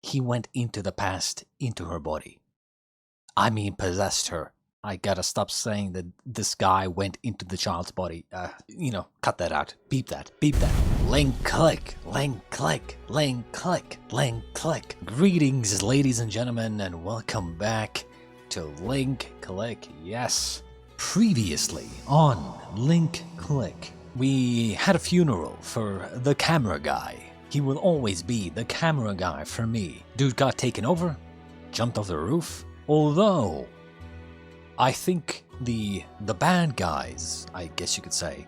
he went into the past, into her body. I mean, possessed her. I gotta stop saying that this guy went into the child's body. Cut that out. Beep that. Beep that. Link click. Link click. Link click. Link click. Greetings, ladies and gentlemen, and welcome back to Link Click. Yes. Previously on Link Click, we had a funeral for the camera guy. He will always be the camera guy for me. Dude got taken over, jumped off the roof. Although, I think the bad guys, I guess you could say,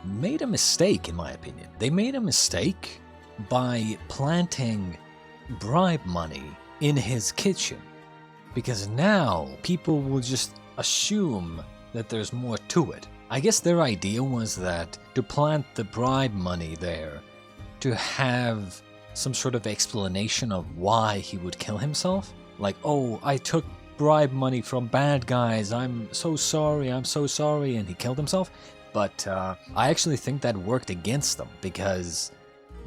made a mistake in my opinion. They made a mistake by planting bribe money in his kitchen. Because now people will just assume that there's more to it. I guess their idea was that to plant the bribe money there, to have some sort of explanation of why he would kill himself. Like, oh, I took bribe money from bad guys, I'm so sorry, and he killed himself. But I actually think that worked against them, because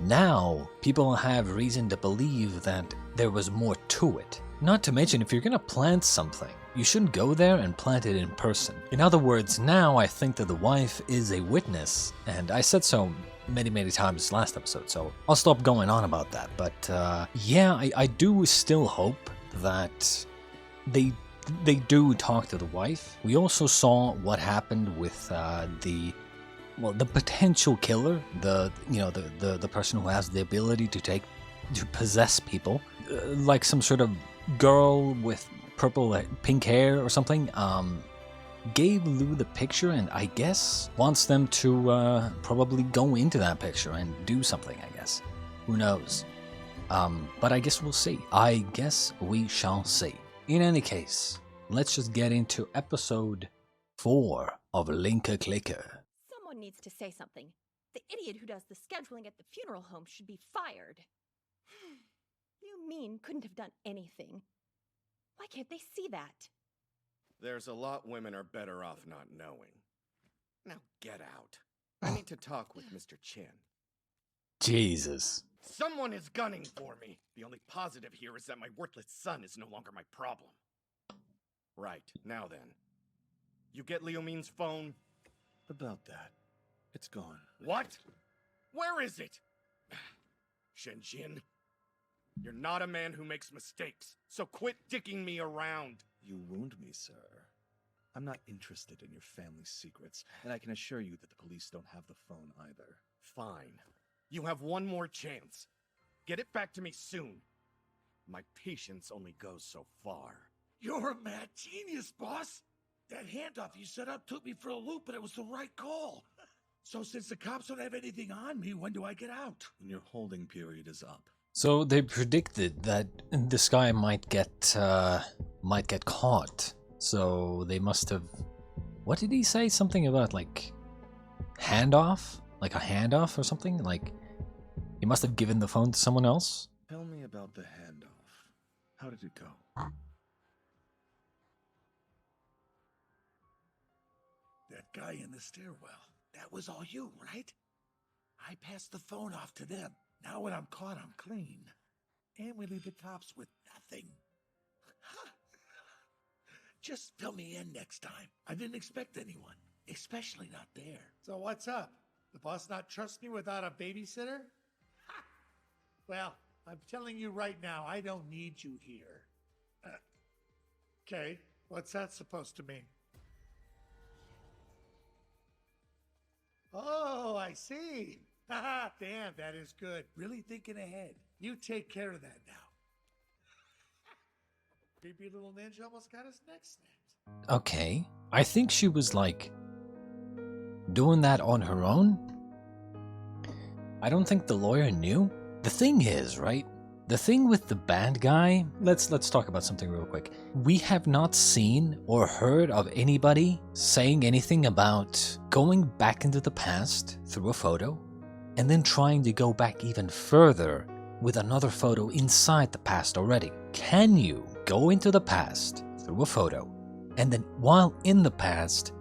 now people have reason to believe that there was more to it. Not to mention, if you're gonna plant something, you shouldn't go there and plant it in person. In other words, now I think that the wife is a witness, and I said so many times last episode, so I'll stop going on about that. But yeah, I do still hope that they do talk to the wife. We also saw what happened with the potential killer, the person who has the ability to possess people, like some sort of girl with pink hair or something. Gave Lou the picture and I guess wants them to probably go into that picture and do something, I guess. Who knows? But I guess we'll see. I guess we shall see. In any case, let's just get into episode 4 of Linka Clicker. Someone needs to say something. The idiot who does the scheduling at the funeral home should be fired. You mean couldn't have done anything? Why can't they see that? There's a lot women are better off not knowing. Now get out. I need to talk with Mr. Chin. Jesus. Someone is gunning for me. The only positive here is that my worthless son is no longer my problem. Right, now then. You get Liu Min's phone? About that. It's gone. What? Where is it? Shenjin, you're not a man who makes mistakes, so quit dicking me around. You wound me, sir. I'm not interested in your family's secrets, and I can assure you that the police don't have the phone either. Fine. You have one more chance. Get it back to me soon. My patience only goes so far. You're a mad genius, boss! That handoff you set up took me for a loop, but it was the right call. So since the cops don't have anything on me, when do I get out? When your holding period is up. So they predicted that this guy might get caught. So they must have... What did he say? Something about, like, handoff? Like a handoff or something? Like, he must have given the phone to someone else? Tell me about the handoff. How did it go? That guy in the stairwell. That was all you, right? I passed the phone off to them. Now when I'm caught, I'm clean. And we leave the cops with nothing. Just fill me in next time. I didn't expect anyone, especially not there. So what's up? The boss not trust me without a babysitter? Ha! Well, I'm telling you right now, I don't need you here. Okay, what's that supposed to mean? Oh, I see. Haha, damn, that is good. Really thinking ahead. You take care of that now. Creepy little ninja almost got his neck snapped. Okay. I think she was, like, doing that on her own. I don't think the lawyer knew. The thing is, right? The thing with the bad guy, let's talk about something real quick. We have not seen or heard of anybody saying anything about going back into the past through a photo and then trying to go back even further with another photo inside the past already. Can you go into the past through a photo and then while in the past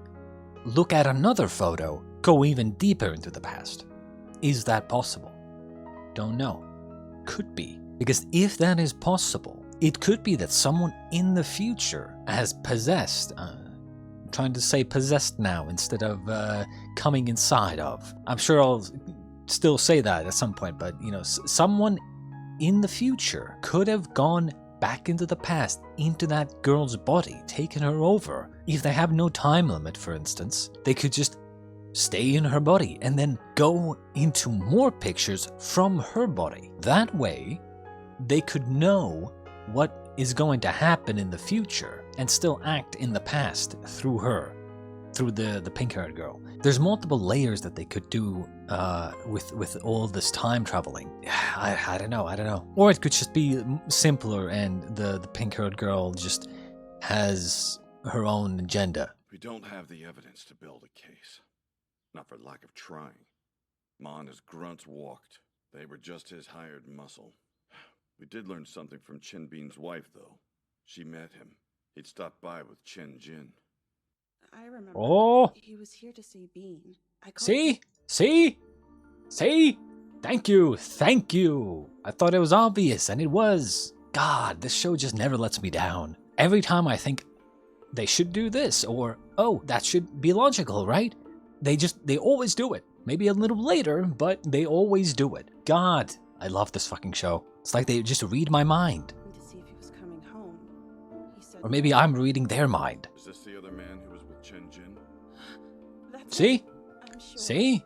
look at another photo, go even deeper into the past? Is that possible? Don't know. Could be. Because if that is possible, it could be that someone in the future has possessed, I'm trying to say possessed now instead of coming inside of. I'm sure I'll still say that at some point, but you know, someone in the future could have gone back into the past, into that girl's body, taken her over. If they have no time limit, for instance, they could just stay in her body and then go into more pictures from her body. That way, they could know what is going to happen in the future and still act in the past through her, through the pink-haired girl. There's multiple layers that they could do with all this time traveling. I don't know. Or it could just be simpler and the pink-haired girl just has her own agenda. We don't have the evidence to build a case. Not for lack of trying. Ma and his grunts walked. They were just his hired muscle. We did learn something from Chen Bin's wife, though. She met him. He'd stopped by with Chen Jin. I remember. Oh! He was here to see Bean. See? Thank you. I thought it was obvious, and it was. God, this show just never lets me down. Every time I think they should do this, or, oh, that should be logical, right? They always do it. Maybe a little later, but they always do it. God, I love this fucking show. It's like they just read my mind. To see if he was coming home. He said, Or maybe I'm reading their mind. Is this the other man who was with Chen Jin? That's See? it. I'm sure.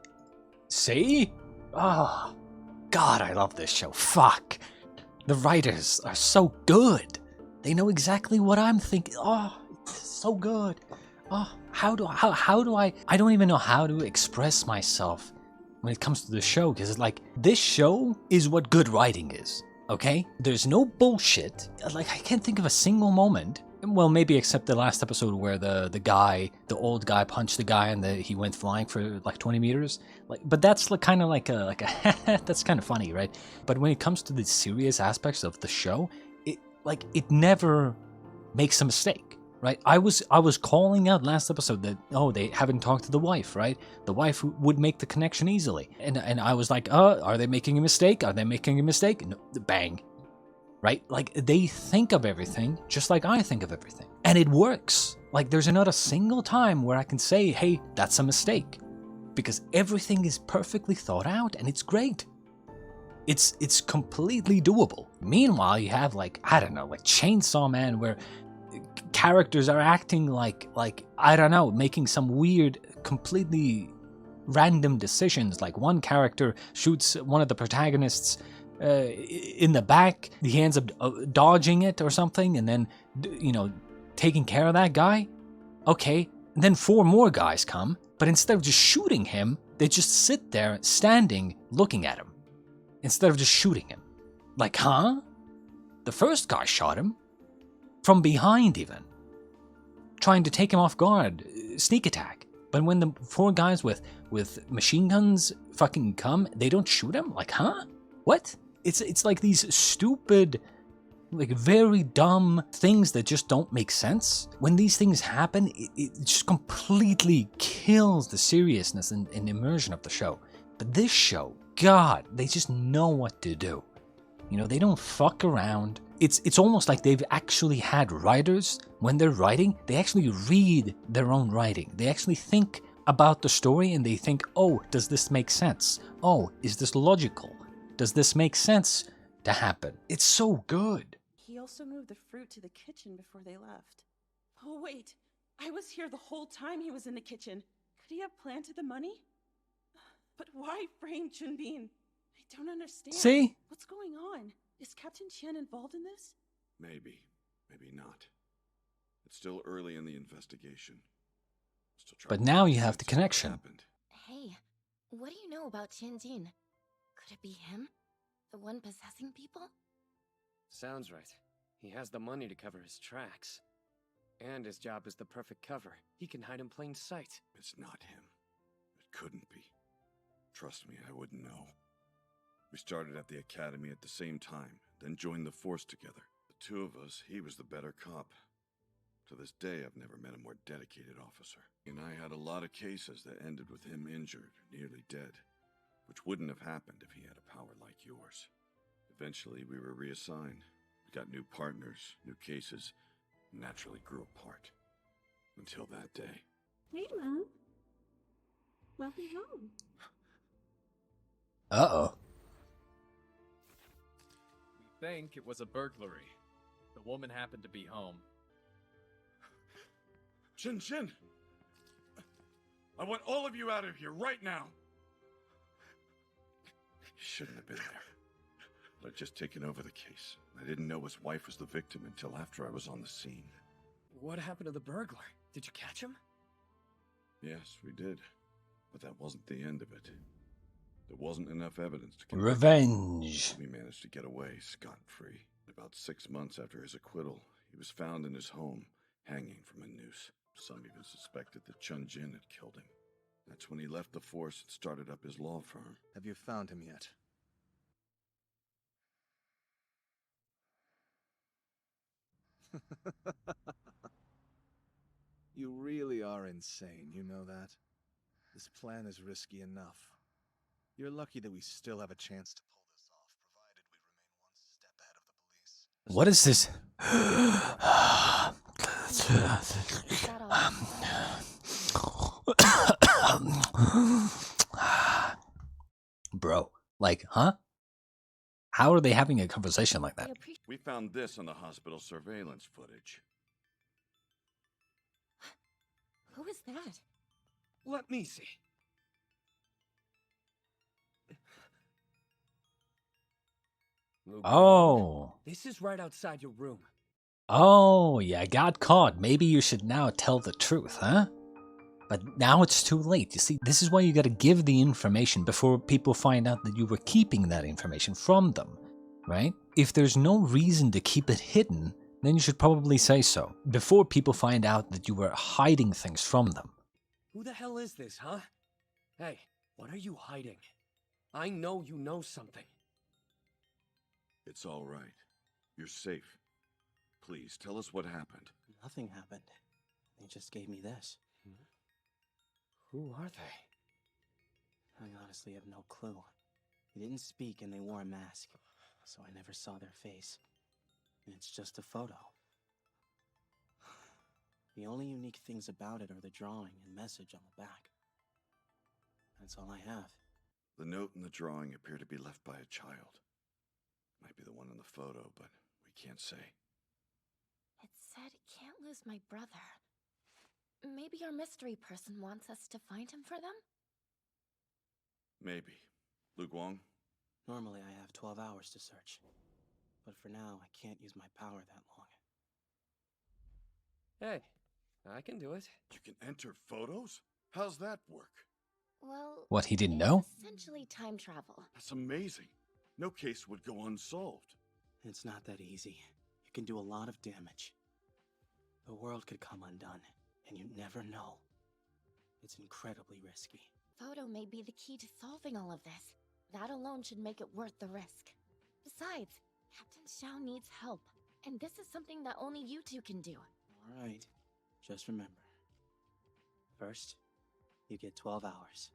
See? Oh, God, I love this show. Fuck. The writers are so good. They know exactly what I'm thinking. Oh, it's so good. Oh, how do I don't even know how to express myself when it comes to the show, because it's like, this show is what good writing is, okay? There's no bullshit. Like, I can't think of a single moment, well, maybe except the last episode where the old guy punched the guy and he went flying for like 20 meters. Like, but that's like, kind of like a that's kind of funny, right? But when it comes to the serious aspects of the show, it never makes a mistake. Right, I was calling out last episode that, oh, they haven't talked to the wife, right? The wife would make the connection easily, and I was like, are they making a mistake? Are they making a mistake? No, bang, right? Like, they think of everything just like I think of everything, and it works. Like, there's not a single time where I can say, hey, that's a mistake, because everything is perfectly thought out and it's great. It's completely doable. Meanwhile, you have like, I don't know, like Chainsaw Man, where characters are acting like I don't know, making some weird, completely random decisions. Like, one character shoots one of the protagonists in the back, he ends up dodging it or something, and then, you know, taking care of that guy. Okay, and then 4 more guys come, but instead of just shooting him, they just sit there standing looking at him instead of just shooting him. Like, huh? The first guy shot him from behind, even trying to take him off guard, sneak attack. But when the 4 guys with machine guns fucking come, they don't shoot him? Like, huh? What? It's like these stupid, like, very dumb things that just don't make sense. When these things happen, it just completely kills the seriousness and immersion of the show. But this show, God, they just know what to do. You know, they don't fuck around. It's almost like they've actually had writers, when they're writing, they actually read their own writing. They actually think about the story and they think, oh, does this make sense? Oh, is this logical? Does this make sense to happen? It's so good. He also moved the fruit to the kitchen before they left. Oh, wait. I was here the whole time he was in the kitchen. Could he have planted the money? But why frame Chunbin? I don't understand. See? What's going on? Is Captain Chen involved in this? Maybe. Maybe not. It's still early in the investigation. Still trying But to now make you have sense the of what connection. happened. Hey, what do you know about Tianjin? Could it be him? The one possessing people? Sounds right. He has the money to cover his tracks. And his job is the perfect cover. He can hide in plain sight. It's not him. It couldn't be. Trust me, I wouldn't know. We started at the academy at the same time, then joined the force together. The 2 of us, he was the better cop. To this day, I've never met a more dedicated officer. And I had a lot of cases that ended with him injured, nearly dead. Which wouldn't have happened if he had a power like yours. Eventually, we were reassigned. We got new partners, new cases, and naturally grew apart. Until that day. Hey, Mom. Welcome home. Uh-oh. We think it was a burglary. The woman happened to be home. Jin! I want all of you out of here right now! He shouldn't have been there. But I'd just taken over the case. I didn't know his wife was the victim until after I was on the scene. What happened to the burglar? Did you catch him? Yes, we did. But that wasn't the end of it. There wasn't enough evidence to convict him. Revenge. We managed to get away scot-free. About 6 months after his acquittal, he was found in his home, hanging from a noose. Some even suspected that Chun Jin had killed him. That's when he left the force and started up his law firm. Have you found him yet? You really are insane, you know that? This plan is risky enough. You're lucky that we still have a chance to pull this off, provided we remain one step ahead of the police. What is this? Bro, like, huh? How are they having a conversation like that? We found this on the hospital surveillance footage. Who is that? Let me see. Luke, Oh. this is right outside your room. Oh, yeah, got caught. Maybe you should now tell the truth, huh? But now it's too late. You see, this is why you gotta give the information before people find out that you were keeping that information from them, right? If there's no reason to keep it hidden, then you should probably say so, before people find out that you were hiding things from them. Who the hell is this, huh? Hey, what are you hiding? I know you know something. It's all right. You're safe. Please, tell us what happened. Nothing happened. They just gave me this. Who are they? I honestly have no clue. They didn't speak and they wore a mask, so I never saw their face. It's just a photo. The only unique things about it are the drawing and message on the back. That's all I have. The note and the drawing appear to be left by a child. Might be the one in the photo, but we can't say. It said, "Can't lose my brother." Maybe our mystery person wants us to find him for them? Maybe. Luke Wong? Normally I have 12 hours to search. But for now, I can't use my power that long. Hey, I can do it. You can enter photos? How's that work? Well, What, he didn't it's know? essentially time travel. That's amazing. No case would go unsolved. It's not that easy. You can do a lot of damage. The world could come undone, and you never know. It's incredibly risky. Photo may be the key to solving all of this. That alone should make it worth the risk. Besides, Captain Xiao needs help, and this is something that only you two can do. All right, just remember. First, you get 12 hours.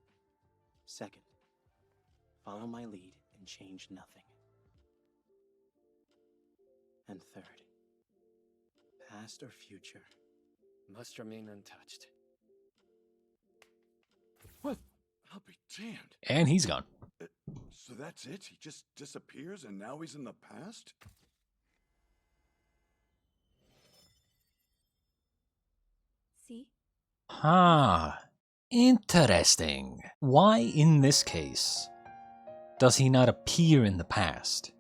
Second, follow my lead and change nothing. And third, past or future, Must remain untouched. What? I'll be damned. And he's gone. So that's it? He just disappears and now he's in the past? See? Interesting. Why, in this case, does he not appear in the past?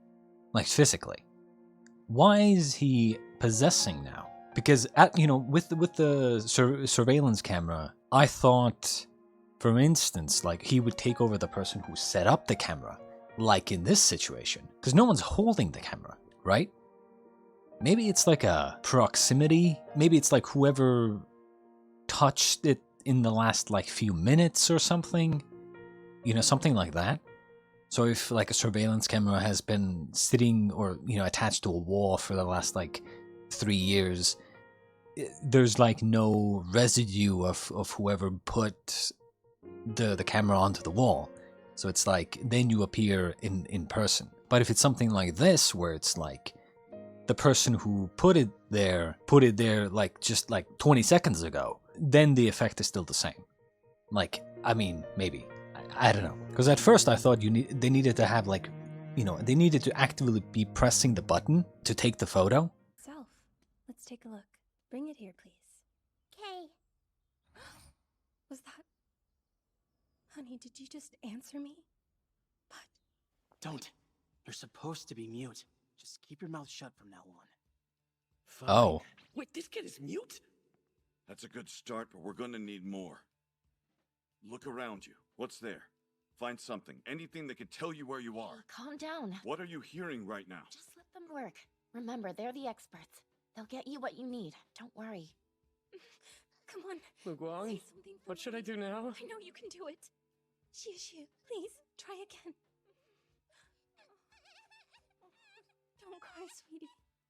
Like, physically? Why is he possessing now? Because, with the surveillance camera, I thought, for instance, like, he would take over the person who set up the camera. Like in this situation. Because no one's holding the camera, right? Maybe it's like a proximity. Maybe it's like whoever touched it in the last, like, few minutes or something. Something like that. So if, like, a surveillance camera has been sitting or, attached to a wall for the last, like, 3 years, there's, like, no residue of whoever put the camera onto the wall. So it's like, then you appear in person. But if it's something like this, where it's like the person who put it there like just like 20 seconds ago, then the effect is still the same. Like, I mean, maybe. I don't know. Because at first I thought they needed to have like, you know, they needed to actively be pressing the button to take the photo. Self, let's take a look. Bring it here, please. Okay. Was that... Honey, did you just answer me? Don't. You're supposed to be mute. Just keep your mouth shut from now on. Fine. Oh. Wait, this kid is mute? That's a good start, but we're gonna need more. Look around you. What's there? Find something. Anything that could tell you where you are. Calm down. What are you hearing right now? Just let them work. Remember, they're the experts. They'll get you what you need. Don't worry. Come on. Luguang, Say something for what should I me. do now? I know you can do it. Xiu, please, try again. Don't cry, sweetie.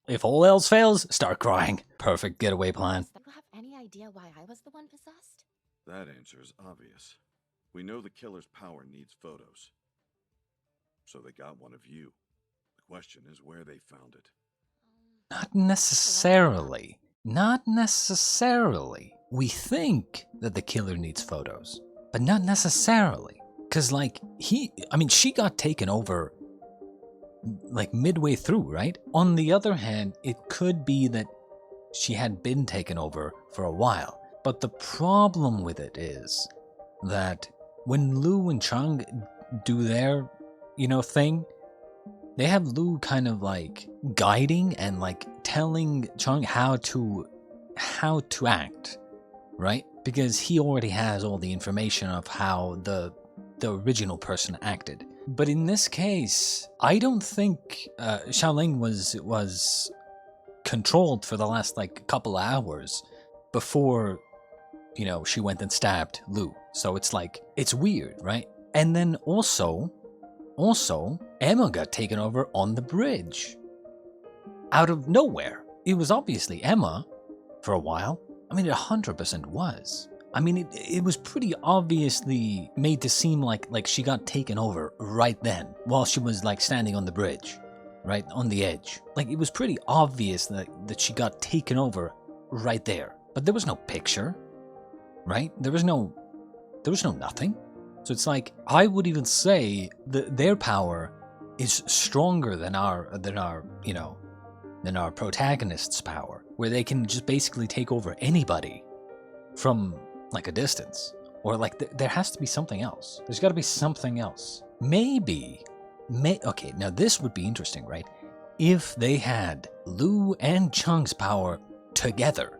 If all else fails, start crying. Perfect getaway plan. Do you have any idea why I was the one possessed? That answer is obvious. We know the killer's power needs photos. So they got one of you. The question is where they found it. Not necessarily. Not necessarily. We think that the killer needs photos, but not necessarily. Cause like she got taken over like midway through, right? On the other hand, it could be that she had been taken over for a while. But the problem with it is that when Lu and Chung do their, thing, they have Lu kind of like guiding and like telling Chung how to act, right? Because he already has all the information of how the original person acted. But in this case, I don't think Xiaoling was controlled for the last like couple of hours before, she went and stabbed Lu. So it's like, it's weird, right? And then also, Emma got taken over on the bridge. Out of nowhere. It was obviously Emma for a while. I mean, it 100% was. I mean, it was pretty obviously made to seem like she got taken over right then while she was like standing on the bridge, right on the edge. Like, it was pretty obvious that she got taken over right there. But there was no picture, right? There was no nothing. So it's like, I would even say that their power is stronger than our protagonist's power, where they can just basically take over anybody from like a distance. Or like there has to be something else. There's got to be something else. Okay, now this would be interesting, right? If they had Lu and Chung's power together,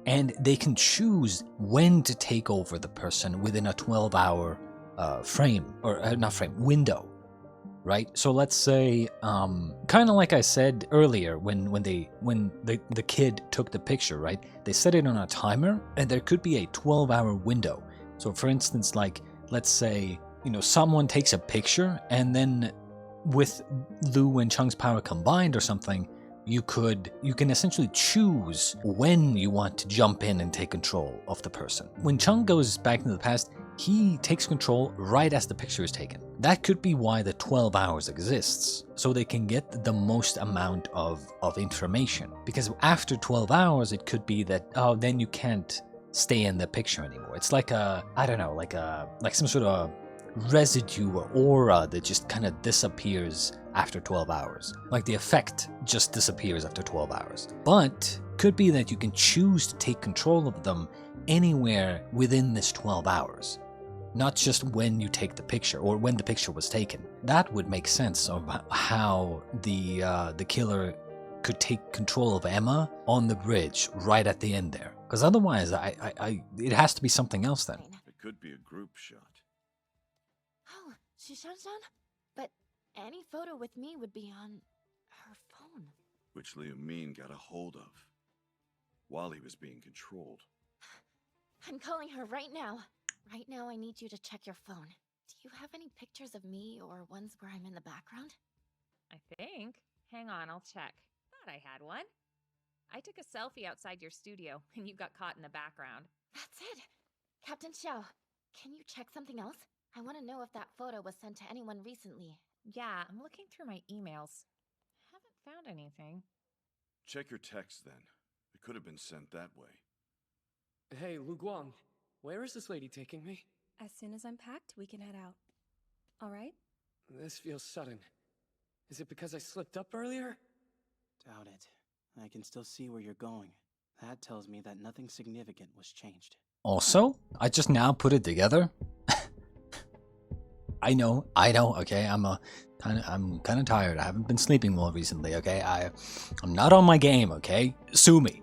and they can choose when to take over the person within a 12-hour window, right? So let's say, kind of like I said earlier, when the kid took the picture, right? They set it on a timer, and there could be a 12-hour window. So for instance, like, let's say, someone takes a picture, and then with Lu and Chung's power combined or something, you can essentially choose when you want to jump in and take control of the person. When Chung goes back into the past, he takes control right as the picture is taken. That could be why the 12 hours exists, so they can get the most amount of information. Because after 12 hours, it could be that, then you can't stay in the picture anymore. It's like like some sort of residue or aura that just kind of disappears after 12 hours. Like the effect just disappears after 12 hours. But could be that you can choose to take control of them anywhere within this 12 hours. Not just when you take the picture or when the picture was taken. That would make sense of how the killer could take control of Emma on the bridge right at the end there. Because otherwise, it has to be something else then. It could be a group shot. Oh, Shishan-san? But any photo with me would be on her phone. Which Liu Min got a hold of while he was being controlled. I'm calling her right now. Right now, I need you to check your phone. Do you have any pictures of me or ones where I'm in the background? I think. Hang on, I'll check. Thought I had one. I took a selfie outside your studio, and you got caught in the background. That's it! Captain Xiao, can you check something else? I want to know if that photo was sent to anyone recently. Yeah, I'm looking through my emails. Haven't found anything. Check your text then. It could have been sent that way. Hey, Lu Guang, where is this lady taking me? As soon as I'm packed, we can head out. All right? This feels sudden. Is it because I slipped up earlier? Doubt it. I can still see where you're going. That tells me that nothing significant was changed. Also, I just now put it together. I know, okay, I'm kind of tired. I haven't been sleeping well recently, okay? I'm not on my game, okay? Sue me.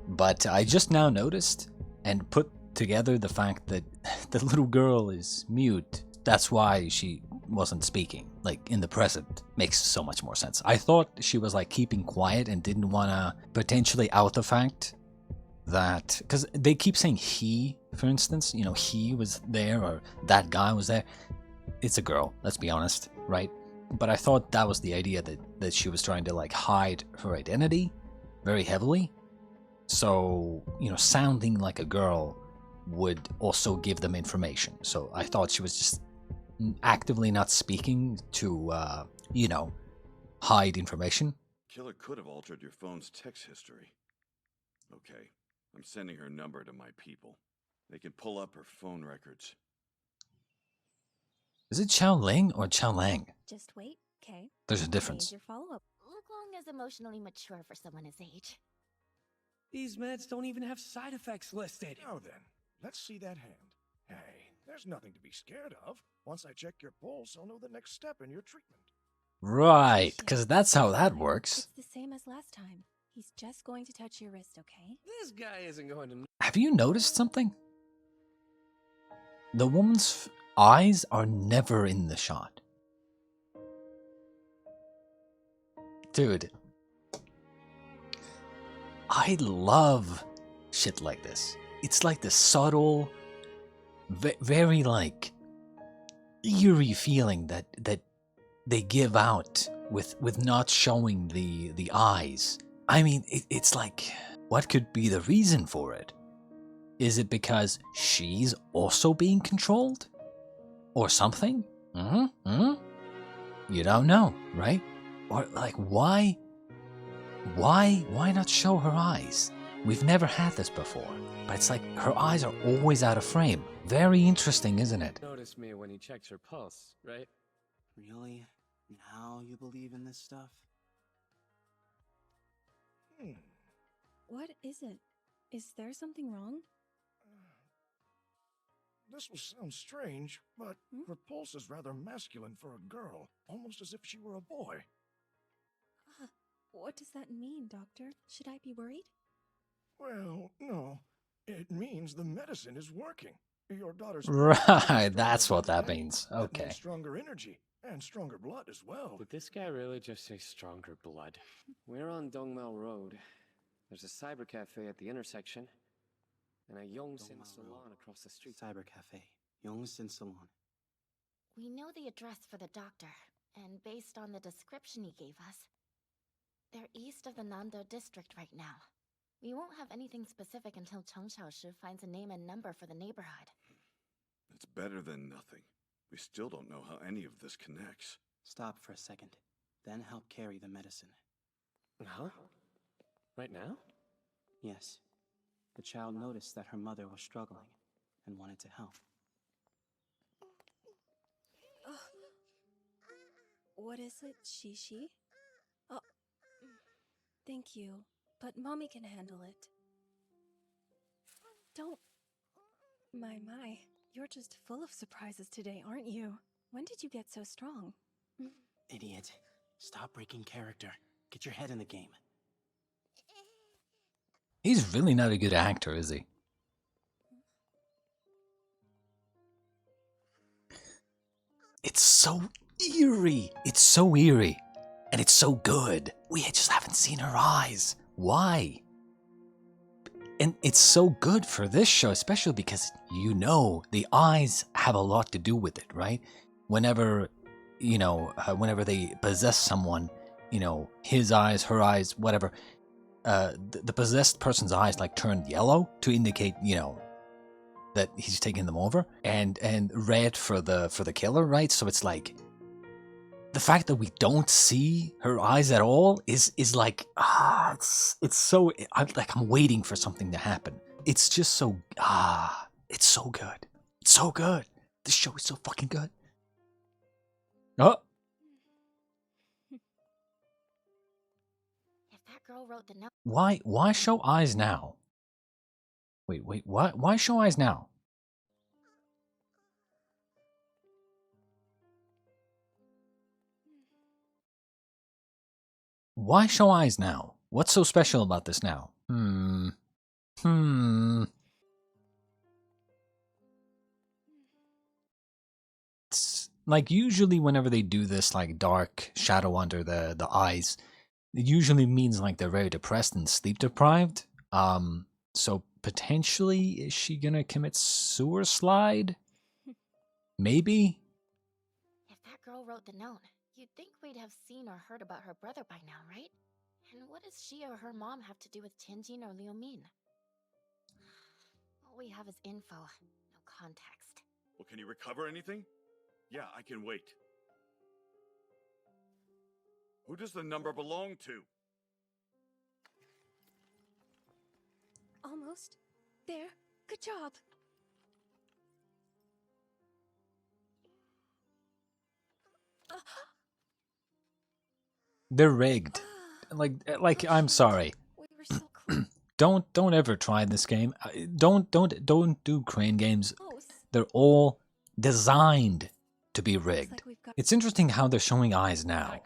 But I just now noticed and put together the fact that the little girl is mute. That's why she wasn't speaking, like in the present. Makes so much more sense. I thought she was like keeping quiet and didn't want to potentially out the fact that, because they keep saying he, for instance, you know, he was there or that guy was there. It's a girl, let's be honest, right? But I thought that was the idea, that she was trying to like hide her identity very heavily. So, you know, sounding like a girl would also give them information. So I thought she was just actively not speaking to, you know, hide information. Killer could have altered your phone's text history. Okay, I'm sending her number to my people. They can pull up her phone records. Is it Chao Ling or Chao Lang? Just wait, okay? There's a difference. Your follow-up. Lu Guang is emotionally mature for someone his age. These meds don't even have side effects listed. Now then, let's see that hand. Hey, there's nothing to be scared of. Once I check your pulse, I'll know the next step in your treatment. Right, because that's how that works. It's the same as last time. He's just going to touch your wrist, okay? This guy isn't going to... Have you noticed something? The woman's eyes are never in the shot. Dude, I love shit like this. It's like the subtle, very like eerie feeling that they give out with not showing the eyes. I mean, it's like, what could be the reason for it? Is it because she's also being controlled? Or something? You don't know, right? Or like, why not show her eyes? We've never had this before, but it's like her eyes are always out of frame. Very interesting, isn't it? Notice me when he checks her pulse, right? Really? Now you believe in this stuff? What is it? Is there something wrong? This will sound strange, but her pulse is rather masculine for a girl, almost as if she were a boy. What does that mean, Doctor? Should I be worried? Well, no. It means the medicine is working. Your daughter's... Right, that's what that means. That Okay. means stronger energy, and stronger blood as well. Did this guy really just say stronger blood? We're on Dongmao Road. There's a cyber cafe at the intersection, and a Yongsin salon across the street. Cyber cafe, Yongsin salon. We know the address for the doctor, and based on the description he gave us, they're east of the Nanda district right now. We won't have anything specific until Cheng Xiaoshi finds a name and number for the neighborhood. It's better than nothing. We still don't know how any of this connects. Stop for a second, then help carry the medicine. Huh? Right now? Yes. The child noticed that her mother was struggling and wanted to help. What is it, Shishi? Oh, thank you, but Mommy can handle it. Don't... My, you're just full of surprises today, aren't you? When did you get so strong? Idiot. Stop breaking character. Get your head in the game. He's really not a good actor, is he? It's so eerie. It's so eerie. And it's so good. We just haven't seen her eyes. Why? And it's so good for this show, especially because, you know, the eyes have a lot to do with it, right? Whenever, you know, whenever they possess someone, you know, his eyes, her eyes, whatever, the possessed person's eyes like turn yellow to indicate, you know, that he's taking them over, and red for the killer, right? So it's like, the fact that we don't see her eyes at all is like, it's so, I'm waiting for something to happen. It's just so, it's so good. It's so good. This show is so fucking good. Oh. If that girl wrote the note. Why show eyes now? Wait, what? Why show eyes now? Why show eyes now? What's so special about this now? It's like usually whenever they do this like dark shadow under the eyes, it usually means like they're very depressed and sleep deprived. So potentially is she gonna commit suicide? Maybe? If that girl wrote the note, you'd think we'd have seen or heard about her brother by now, right? And what does she or her mom have to do with Tianjin or Liu Min? All we have is info, no context. Well, can you recover anything? Yeah, I can wait. Who does the number belong to? Almost. There. Good job. They're rigged. Like I'm sorry. We were so close. Don't ever try this game. Don't do crane games. They're all designed to be rigged. It's interesting how they're showing eyes now.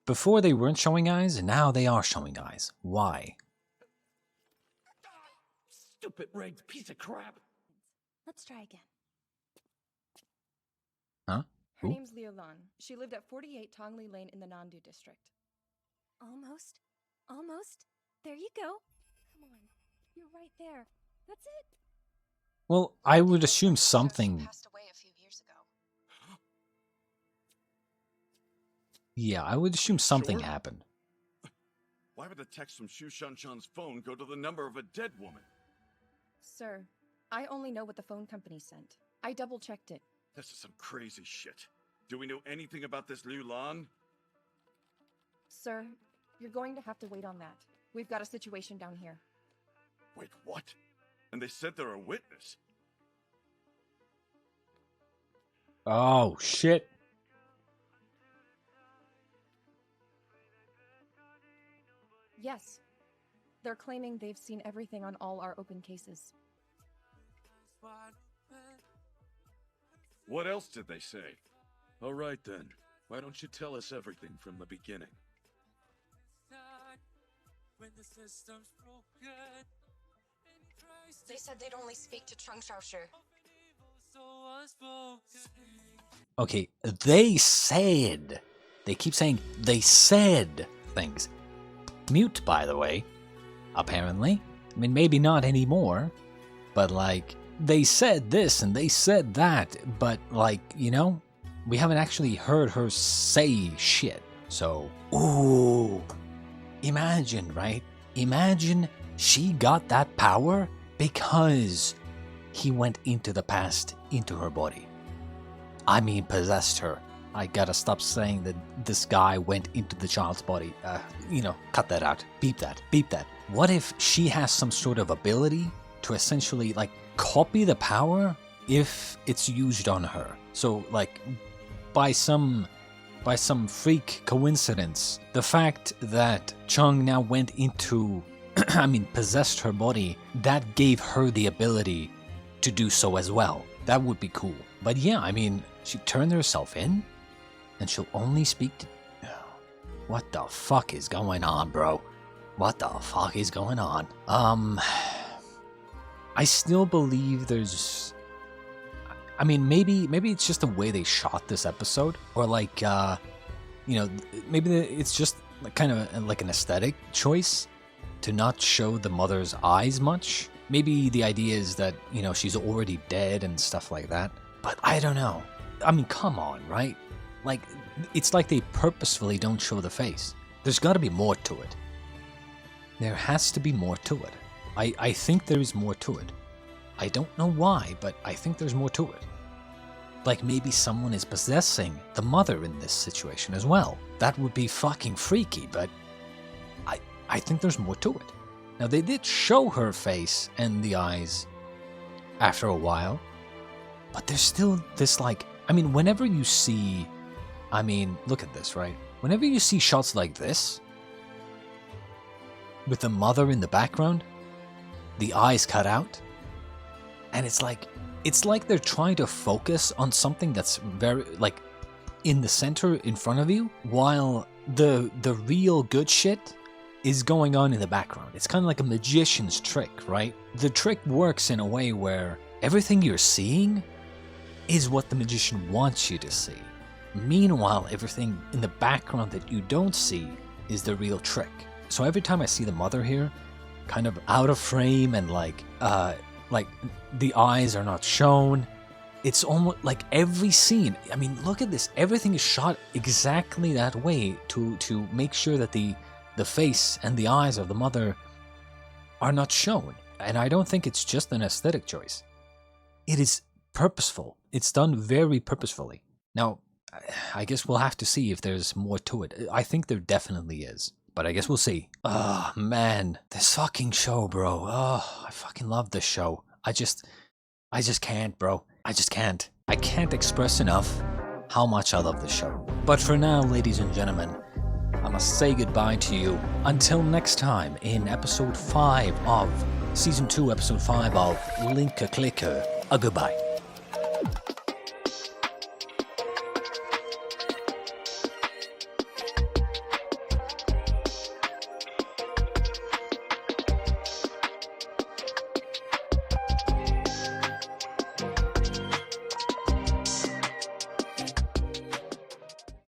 Before they weren't showing eyes, and now they are showing eyes. Why? Stupid rigged piece of crap. Let's try again. Huh? Her name's Liu Lan. She lived at 48 Tongli Lane in the Nandu district. Almost. Almost. There you go. Come on. You're right there. That's it. Well, I would assume something. Passed away a few years ago. Yeah, I would assume something Sure. happened. Why would the text from Xu Shanshan's phone go to the number of a dead woman? Sir, I only know what the phone company sent. I double-checked it. This is some crazy shit. Do we know anything about this Liu Lan? Sir, you're going to have to wait on that. We've got a situation down here. Wait, what? And they said they're a witness. Oh, shit. Yes. They're claiming they've seen everything on all our open cases. What else did they say? All right then. Why don't you tell us everything from the beginning? They said they'd only speak to Chung Shaoshi. Okay, they said. They keep saying they said things. Mute, by the way. Apparently. I mean, maybe not anymore. But, like, they said this and they said that. But, like, you know, we haven't actually heard her say shit. So, ooh. Imagine, right? Imagine she got that power because he went into the past, into her body. I mean, possessed her. I gotta stop saying that this guy went into the child's body. Cut that out. Beep that. Beep that. What if she has some sort of ability to essentially, like, copy the power if it's used on her? So, like, by some freak coincidence, the fact that Chung now went into, possessed her body, that gave her the ability to do so as well. That would be cool. But yeah, I mean, she turned herself in, and she'll only speak to... What the fuck is going on, bro? What the fuck is going on? I still believe there's... I mean, maybe it's just the way they shot this episode, or like, maybe it's just kind of like an aesthetic choice to not show the mother's eyes much. Maybe the idea is that, she's already dead and stuff like that. But I don't know. I mean, come on, right? Like, it's like they purposefully don't show the face. There's got to be more to it. There has to be more to it. I think there's more to it. I don't know why, but I think there's more to it. like maybe someone is possessing the mother in this situation as well. That would be fucking freaky, but I think there's more to it. Now, they did show her face and the eyes after a while, but there's still this, like, I mean, whenever you see, I mean, look at this, right? Whenever you see shots like this, with the mother in the background, the eyes cut out, and it's like they're trying to focus on something that's very, like, in the center in front of you, while the real good shit is going on in the background. It's kind of like a magician's trick, right? The trick works in a way where everything you're seeing is what the magician wants you to see. Meanwhile, everything in the background that you don't see is the real trick. So every time I see the mother here, kind of out of frame and like the eyes are not shown, it's almost like every scene, I mean, look at this, everything is shot exactly that way to make sure that the face and the eyes of the mother are not shown. And I don't think it's just an aesthetic choice. It is purposeful. It's done very purposefully. Now, I guess we'll have to see if there's more to it. I think there definitely is, but I guess we'll see. Oh, man. This fucking show, bro. Oh, I fucking love this show. I just can't, bro. I just can't. I can't express enough how much I love this show. But for now, ladies and gentlemen, I must say goodbye to you. Until next time in episode 5 of Season 2, episode 5 of Linka Clicker. A goodbye.